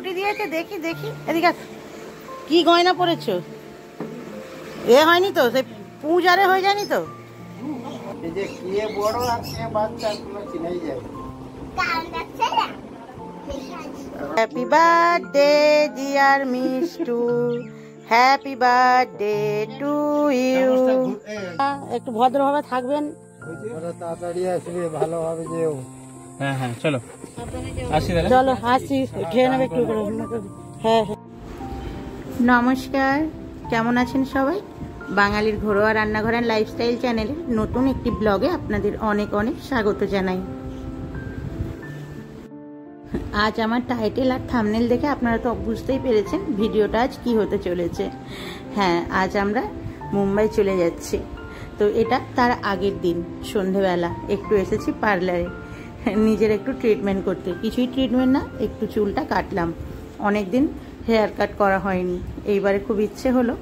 ফুটি দিয়েছে, দেখি দেখি এদিকে কি গয়না পরেছো? এ হয়নি তো, সে পূজারে হয়ে যায়নি তো? Happy birthday dear Mishtu, happy birthday to you. একটু ভদ্রভাবে থাকবেন, তাড়াতাড়ি আসবে, ভালোভাবে যেও। হ্যাঁ হ্যাঁ চলো চলো হাসি খেয়ে নেবে একটু করে। হ্যাঁ হ্যাঁ। নমস্কার, কেমন আছেন সবাই? বাঙালির ঘরোয়া রান্নাঘরের লাইফস্টাইল চ্যানেলের নতুন একটি ব্লগে আপনাদের অনেক অনেক স্বাগত জানাই। আজ আমার টাইটেল আর থাম্বনেল দেখে আপনারা তো বুঝতেই পেরেছেন ভিডিওটা আজ কি হতে চলেছে। হ্যাঁ, আজ আমরা মুম্বাই চলে যাচ্ছি। তো এটা তার আগের দিন সন্ধেবেলা একটু এসেছি পার্লারে নিজের একটু ট্রিটমেন্ট করতে। কিছুই ট্রিটমেন্ট না, একটু চুলটা কাটলাম। অনেক দিন হেয়ার কাট করা হয়নি, এইবারে খুব ইচ্ছে হলো।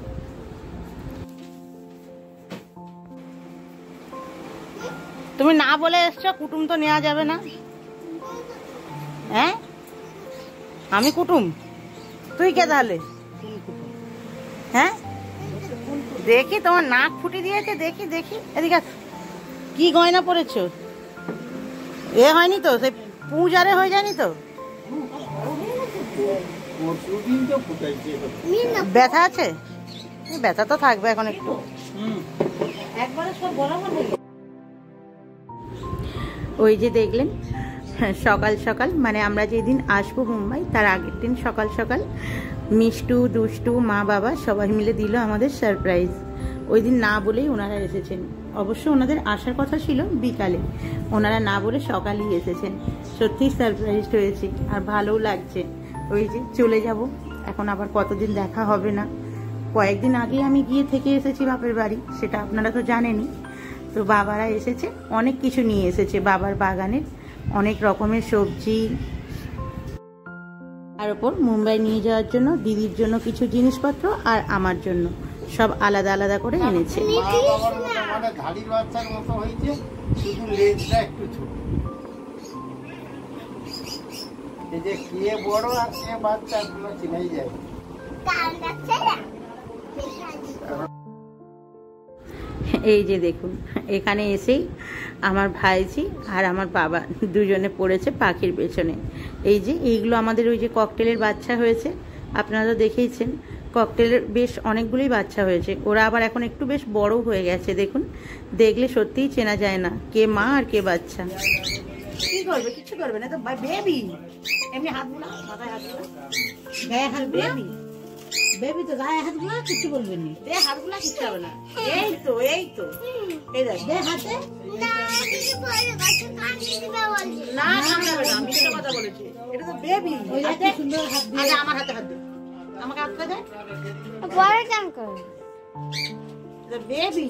তুমি না বলে এসছো, কুটুম তো নেওয়া যাবে না। হ্যাঁ, আমি কুটুম, তুই কে তাহলে? হ্যাঁ, দেখি তোমার নাক ফুটি দিয়েছে, দেখি দেখি এদিকে কি গয়না পরেছো? এ হয়নি তো, সে পূজারে হয়ে যায়নি তো? ব্যথা আছে? ব্যথা তো থাকবে এখন একটু। একবারে সব বরাবর হয়ে গেছে। ওই যে দেখলেন সকাল সকাল, মানে আমরা যেদিন আসবো মুম্বাই তার আগের দিন সকাল সকাল মিষ্টু, দুষ্টু, মা বাবা সবাই মিলে দিল আমাদের সারপ্রাইজ। ওই দিন না বলেই ওনারা এসেছেন। অবশ্য ওনাদের আসার কথা ছিল বিকালে, ওনারা না বলে সকালেই এসেছেন। সত্যিই সারপ্রাইজ হয়েছি আর ভালোও লাগছে। ওই যে চলে যাব এখন, আবার কতদিন দেখা হবে না। কয়েকদিন আগে আমি গিয়ে থেকে এসেছি বাপের বাড়ি, সেটা আপনারা তো জানেনই। তো বাবারা এসেছে, অনেক কিছু নিয়ে এসেছে বাবার বাগানের, অনেক রকমের সবজি। তার উপর মুম্বাই নিয়ে যাওয়ার জন্য দিদির জন্য কিছু জিনিসপত্র আর আমার জন্য সব আলাদা আলাদা করে এনেছে। এই যে দেখুন, এখানে এসেই আমার ভাইজি আর আমার বাবা দুজনে পড়েছে পাখির পেছনে। এই যে এইগুলো আমাদের ওই যে ককটেলের বাচ্চা হয়েছে, আপনারা তো দেখেইছেন। ককটেলের বেশ অনেকগুলোই বাচ্চা হয়েছে, ওরা আবার এখন একটু বেশ বড় হয়ে গেছে। দেখুন, দেখলে সত্যিই চেনা যায় না কে মা আর কে বাচ্চা। কি করবে? কিছু করবে না তো, বেবি। এমনি হাত বুলা, মাথায় হাত বুলা, গায়ে হাত, বেবি বেবি তো গায়ে হাত গুলা কিছু বলবে না, দে হাত গুলা কিছু হবে না। এই তো এই তো এই দেখ, দে হাতে। না কামড়াবে না, আমি একটা কথা বলেছি, এটা তো বেবি। হাতে সুন্দর হাত দিয়ে। আচ্ছা আমার হাতে হাত দে, আমাকে হাত দে। বড় কাম কর, এটা বেবি।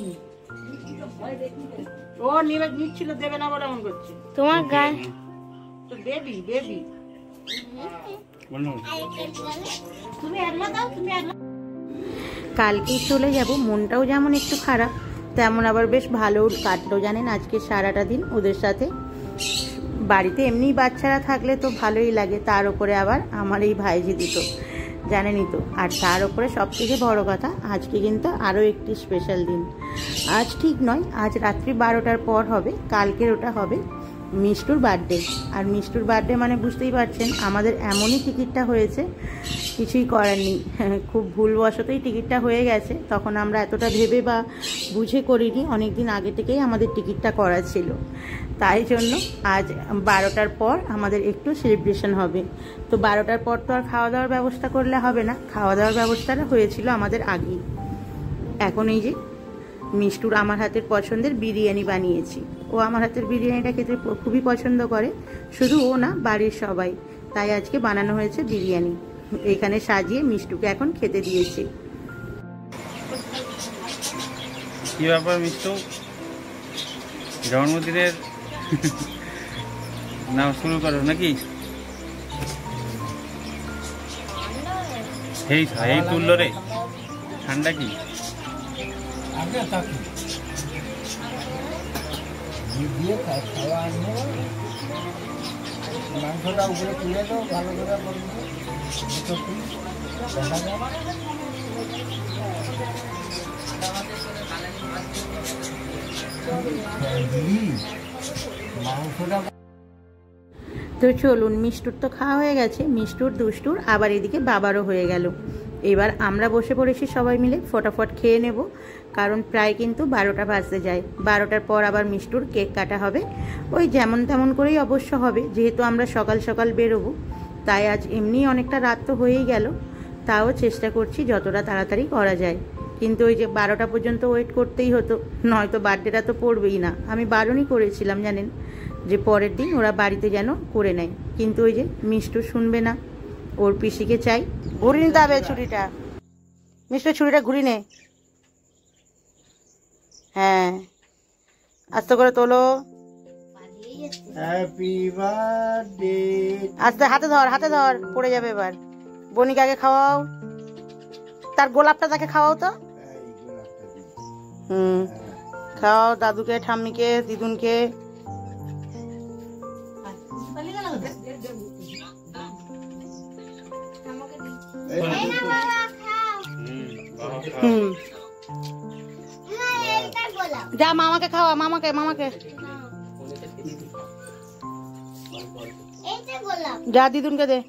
ও নিবে নিচ্ছিল, দেবে না বলে এমন করছে। তোমার গায়ে তো বেবি বেবি। কালকেই চলে যাব, মনটাও যেমন একটু খারাপ তেমন আবার বেশ ভালো কাটলো জানেন আজকে সারাটা দিন ওদের সাথে। বাড়িতে এমনি বাচ্চারা থাকলে তো ভালোই লাগে, তার উপরে আবার আমার এই ভাইজি দুটো, জানেনই তো। আর তার উপরে সব থেকে বড় কথা, আজকে কিন্তু আরও একটি স্পেশাল দিন। আজ ঠিক নয়, আজ রাত্রি 12টার পর হবে, কালকের ওটা হবে মিষ্টুর বার্থডে। আর মিষ্টুর বার্থডে মানে বুঝতেই পারছেন আমাদের এমনই টিকিটটা হয়েছে, কিছুই করার নেই। খুব ভুলবশতই টিকিটটা হয়ে গেছে, তখন আমরা এতটা ভেবে বা বুঝে করিনি, অনেক দিন আগে থেকেই আমাদের টিকিটটা করা ছিল। তাই জন্য আজ 12টার পর আমাদের একটু সেলিব্রেশন হবে। তো 12টার পর তো আর খাওয়া দাওয়ার ব্যবস্থা করলে হবে না, খাওয়া দাওয়ার ব্যবস্থাটা হয়েছিল আমাদের আগেই। এখন এই যে মিষ্টুর আমার হাতের পছন্দের বিরিয়ানি বানিয়েছি। ও আমার হাতের বিরিয়ানিটা খেতে খুবই পছন্দ করে, শুধু ও না বাড়ির সবাই। তাই আজকে বানানো হয়েছে বিরিয়ানি, এখানে সাজিয়ে মিষ্টুকে এখন খেতে দিয়েছি। কি ব্যাপার মিষ্টু, জন্মদিনের নাম শুরু করো নাকি? এই তুললো রে, ঠান্ডা কি? মাংসটা উপরে তুলে দাও ভালো করে। তো চলুন, মিষ্টুর তো খাওয়া হয়ে গেছে, মিষ্টুর দুষ্টুর আবার এদিকে বাবারও হয়ে গেল। এবার আমরা বসে পড়েছি সবাই মিলে ফটাফট খেয়ে নেব, কারণ প্রায় কিন্তু 12টা বাজতে যায়। 12টার পর আবার মিষ্টুর কেক কাটা হবে, ওই যেমন তেমন করেই অবশ্য হবে, যেহেতু আমরা সকাল সকাল বেরোবো। তাই আজ এমনি অনেকটা রাত তো হয়েই গেল, তাও চেষ্টা করছি যতটা তাড়াতাড়ি করা যায়। কিন্তু ওই যে 12টা পর্যন্ত ওয়েট করতেই হতো, নয়তো বার্থডেটা তো পড়বেই না। আমি বারণই করেছিলাম জানেন, যে পরের দিন ওরা বাড়িতে যেন করে নেয়, কিন্তু ওই যে মিষ্টু শুনবে না, ওর পিসিকে চাই। ঘুরি নিতে হবে ছুরিটা, মিষ্টু ছুরিটা ঘুরি নে। হ্যাঁ, আস্তে করে তোলো, হ্যাপি বার্থডে। আস্তে, হাতে ধর, হাতে ধর, পড়ে যাবে এবার। বনিকে আগে খাওয়াও, তার গোলাপটা তাকে খাওয়াও তো। খাওয়াও দাদুকে, ঠাম্মিকে, দিদুনকে। যা মামাকে খাওয়া, মামাকে, মামাকে যা, দিদুনকে দে।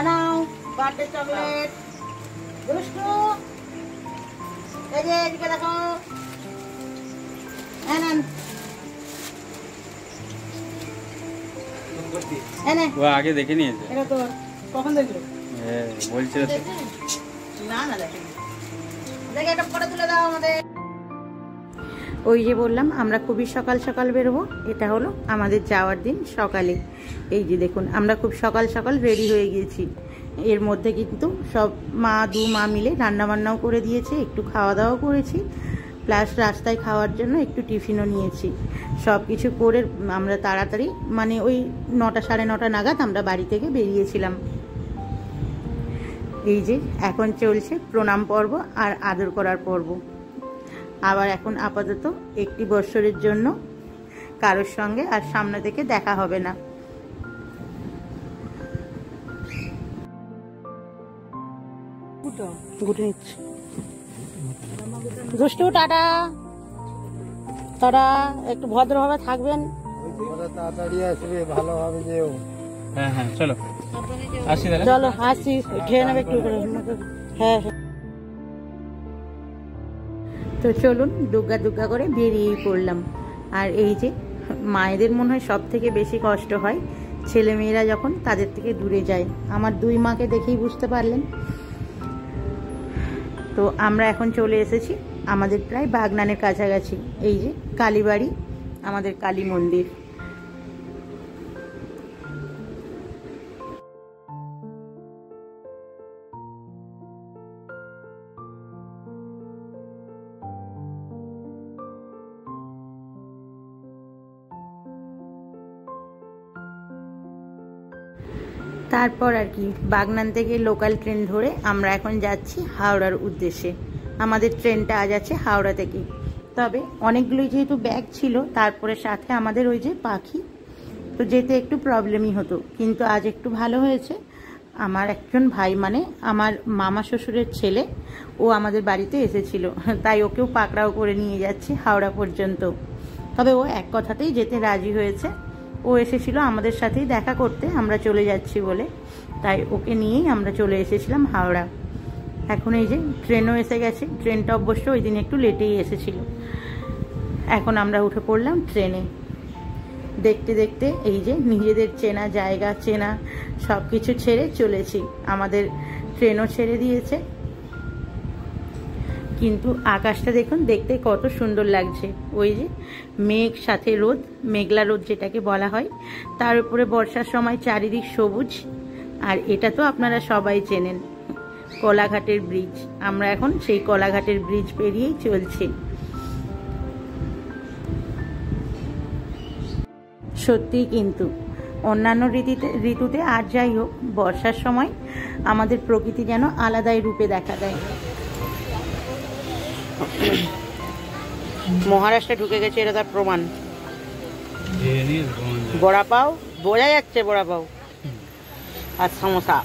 নাও বার্থডে চকলেট। দুষ্টু, এই যে এদিকে দেখো। হ্যাঁ, নেন। ও আগে দেখে নিয়েছে। এটা তো কখন দেখলো? হ্যাঁ, বলছিল তো। না না, দেখেন, দেখে এটা পরে তুলে দাও আমাদের। ওই যে বললাম আমরা খুবই সকাল সকাল বেরোবো, এটা হলো আমাদের যাওয়ার দিন সকালে। এই যে দেখুন, আমরা খুব সকাল সকাল রেডি হয়ে গিয়েছি। এর মধ্যে কিন্তু সব দু মা মিলে রান্নাবান্নাও করে দিয়েছে, একটু খাওয়া দাওয়াও করেছি, প্লাস রাস্তায় খাওয়ার জন্য একটু টিফিনও নিয়েছি। সব কিছু করে আমরা তাড়াতাড়ি, মানে ওই 9টা সাড়ে 9টা নাগাদ আমরা বাড়ি থেকে বেরিয়েছিলাম। এই যে এখন চলছে প্রণাম পর্ব আর আদর করার পর্ব। আবার এখন আপাতত একটি বছরের জন্য কারোর সঙ্গে আর সামনে থেকে দেখা হবে না। গুটে নিচ্ছি। দুষ্টু, টাটা টাটা, একটু ভদ্রভাবে থাকবেন। তাড়াতাড়ি আসবে, ভালোভাবে যেও। হ্যাঁ হ্যাঁ, চলো আসি দাদা। চলো আসি, খেয়ে নেবে একটু করে। হ্যাঁ হ্যাঁ, তো চলুন দুগ্গা দুগ্গা করে বেরিয়েই পড়লাম। আর এই যে মায়েদের মনে হয় সব থেকে বেশি কষ্ট হয় ছেলেমেয়েরা যখন তাদের থেকে দূরে যায়। আমার দুই মাকে দেখেই বুঝতে পারলেন। তো আমরা এখন চলে এসেছি আমাদের প্রায় বাগনানের কাছাকাছি। এই যে কালীবাড়ি, আমাদের কালী মন্দির। তারপর আর কি বাগনান থেকে লোকাল ট্রেন ধরে আমরা এখন যাচ্ছি হাওড়ার উদ্দেশ্যে। আমাদের ট্রেনটা আজ আছে হাওড়া থেকে। তবে অনেকগুলোই যেহেতু ব্যাগ ছিল, তারপরে সাথে আমাদের ওই যে পাখি, তো যেতে একটু প্রবলেমই হতো, কিন্তু আজ একটু ভালো হয়েছে। আমার একজন ভাই, মানে আমার মামা শ্বশুরের ছেলে, ও আমাদের বাড়িতে এসেছিল, তাই ওকেও পাকড়াও করে নিয়ে যাচ্ছি হাওড়া পর্যন্ত। তবে ও এক কথাতেই যেতে রাজি হয়েছে। ও এসেছিল আমাদের সাথেই দেখা করতে, আমরা চলে যাচ্ছি বলে, তাই ওকে নিয়েই আমরা চলে এসেছিলাম হাওড়া। এখন এই যে ট্রেনও এসে গেছে। ট্রেনটা অবশ্য ওই দিন একটু লেটেই এসেছিল। এখন আমরা উঠে পড়লাম ট্রেনে। দেখতে দেখতে এই যে নিজেদের চেনা জায়গা, চেনা সব কিছু ছেড়ে চলেছি। আমাদের ট্রেনও ছেড়ে দিয়েছে, কিন্তু আকাশটা দেখুন, দেখতে কত সুন্দর লাগছে। ওই যে মেঘ সাথে রোদ, মেঘলা রোদ যেটাকে বলা হয়, তার উপরে বর্ষার সময় চারিদিক সবুজ। আর এটা তো আপনারা সবাই চেনেন, কলাঘাটের ব্রিজ। আমরা এখন সেই কলাঘাটের ব্রিজ পেরিয়েই চলছি। সত্যি কিন্তু অন্যান্য ঋতুতে আর যাই হোক, বর্ষার সময় আমাদের প্রকৃতি যেন আলাদাই রূপে দেখা দেয়। মহারাষ্ট্রে ঢুকে গেছে, এটা তার প্রমাণ। বড়া পাও, বোঝা যাচ্ছে বড়া পাও আর সমোসা।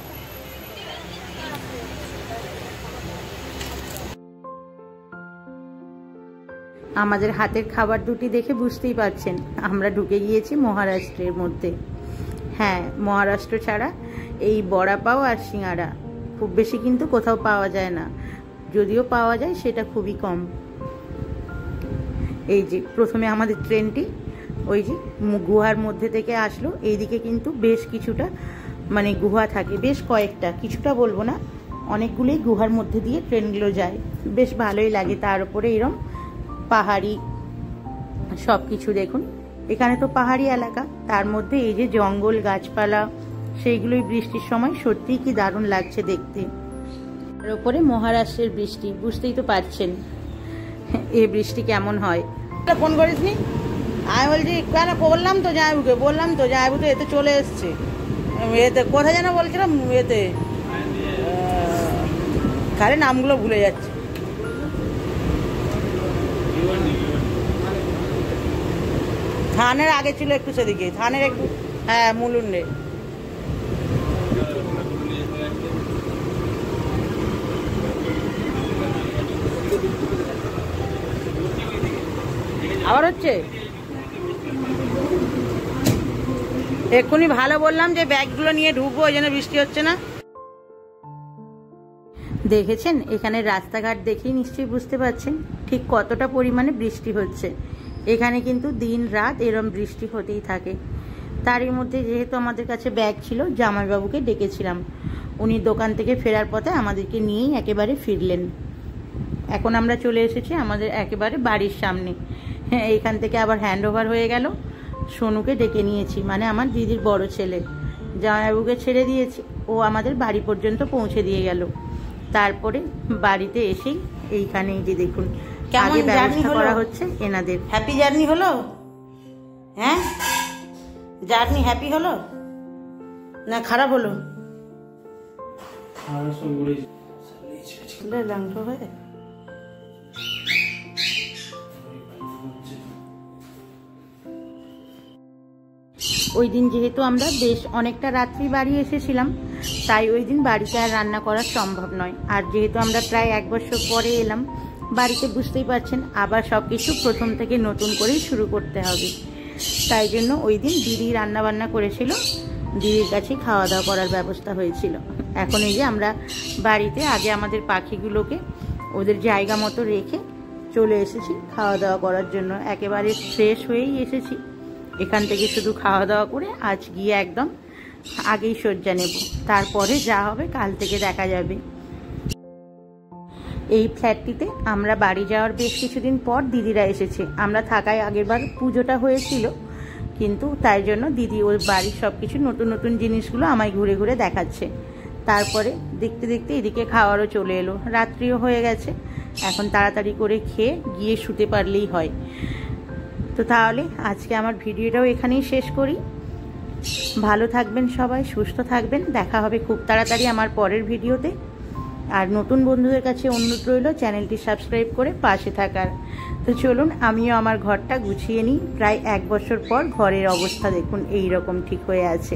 আমাদের হাতের খাবার দুটি দেখে বুঝতেই পারছেন আমরা ঢুকে গিয়েছি মহারাষ্ট্রের মধ্যে। হ্যাঁ, মহারাষ্ট্র ছাড়া এই বড়া পাও আর সিঙ্গারা খুব বেশি কিন্তু কোথাও পাওয়া যায় না, যদিও পাওয়া যায় সেটা খুবই কম। এই যে প্রথমে আমাদের ট্রেনটি ওই যে গুহার মধ্যে থেকে আসলো। এইদিকে কিন্তু বেশ কিছুটা মানে গুহা থাকে, বেশ কয়েকটা, কিছুটা বলবো না, অনেকগুলোই গুহার মধ্যে দিয়ে ট্রেনগুলো যায়, বেশ ভালোই লাগে। তার উপরে এরম পাহাড়ি সব কিছু দেখুন, এখানে তো পাহাড়ি এলাকা, তার মধ্যে এই যে জঙ্গল গাছপালা, সেইগুলোই বৃষ্টির সময় সত্যিই কি দারুণ লাগছে দেখতে। তার উপরে মহারাষ্ট্রের বৃষ্টি, বুঝতেই তো পারছেন এই বৃষ্টি কেমন হয়। ফোন করিস নি? আমি বলছি কেন, বললাম তো জামাইবুকে, বললাম তো জামাইবু তো এতে চলে এসছে, এতে কোথায় যেন বলছিলাম, এতে খালি নামগুলো ভুলে যাচ্ছে। থানের আগে ছিল একটু সেদিকে, থানের একটু, হ্যাঁ মুলুন্ডে। আবার হচ্ছে এক্ষুনি ভালো বললাম যে ব্যাগগুলো নিয়ে ঢুকবো, ওই জন্য বৃষ্টি হচ্ছে না। দেখেছেন এখানে রাস্তাঘাট দেখেই নিশ্চয়ই বুঝতে পারছেন ঠিক কতটা পরিমাণে বৃষ্টি হচ্ছে। এখানে কিন্তু দিন রাত এরম বৃষ্টি হতেই থাকে। তারই মধ্যে যেহেতু আমাদের কাছে ব্যাগ ছিল, জামাইবাবুকে ডেকেছিলাম, উনি দোকান থেকে ফেরার পথে আমাদেরকে নিয়েই একেবারে ফিরলেন। এখন আমরা চলে এসেছি আমাদের একেবারে বাড়ির সামনে। হ্যাঁ, এইখান থেকে আবার হ্যান্ড ওভার হয়ে গেল। সোনুকে ডেকে নিয়েছি, মানে আমার দিদির বড় ছেলে, জামাইবাবুকে ছেড়ে দিয়েছি, ও আমাদের বাড়ি পর্যন্ত পৌঁছে দিয়ে গেল। তারপরে বাড়িতে এসেই এইখানে যে দেখুন কেমন ব্যবস্থা করা হচ্ছে এনাদের। হ্যাপি জার্নি হলো? হ্যাঁ, জার্নি হ্যাপি হলো না খারাপ হলো? লাংস হয়ে ওই দিন যেহেতু আমরা বেশ অনেকটা রাত্রি বাড়ি এসেছিলাম, তাই ওই দিন বাড়িতে আর রান্না করা সম্ভব নয়। আর যেহেতু আমরা প্রায় 1 বছর পরে এলাম বাড়িতে, বুঝতেই পারছেন আবার সব কিছু প্রথম থেকে নতুন করেই শুরু করতে হবে। তাই জন্য ওই দিন দিদি রান্না বান্না করেছিল, দিদির কাছেই খাওয়া দাওয়া করার ব্যবস্থা হয়েছিল। এখন এই যে আমরা বাড়িতে আগে আমাদের পাখিগুলোকে ওদের জায়গা মতো রেখে চলে এসেছি খাওয়া দাওয়া করার জন্য। একেবারে ফ্রেশ হয়েই এসেছি, এখান থেকে শুধু খাওয়া দাওয়া করে আজ গিয়ে একদম আগেই শয্যা নেব, তারপরে যা হবে কাল থেকে দেখা যাবে। এই ফ্ল্যাটটিতে আমরা বাড়ি যাওয়ার বেশ কিছুদিন পর দিদিরা এসেছে। আমরা থাকায় আগেরবার পুজোটা হয়েছিল, কিন্তু তাই জন্য দিদি ওর বাড়ির সব কিছু নতুন নতুন জিনিসগুলো আমায় ঘুরে ঘুরে দেখাচ্ছে। তারপরে দেখতে দেখতে এদিকে খাওয়ারও চলে এলো, রাত্রিও হয়ে গেছে। এখন তাড়াতাড়ি করে খেয়ে গিয়ে শুতে পারলেই হয়। তো তাহলে আজকে আমার ভিডিওটাও এখানেই শেষ করি। ভালো থাকবেন সবাই, সুস্থ থাকবেন, দেখা হবে খুব তাড়াতাড়ি আমার পরের ভিডিওতে। আর নতুন বন্ধুদের কাছে অনুরোধ রইল চ্যানেলটি সাবস্ক্রাইব করে পাশে থাকার। তো চলুন আমিও আমার ঘরটা গুছিয়ে নিই। প্রায় 1 বছর পর ঘরের অবস্থা দেখুন এই রকম ঠিক হয়ে আছে।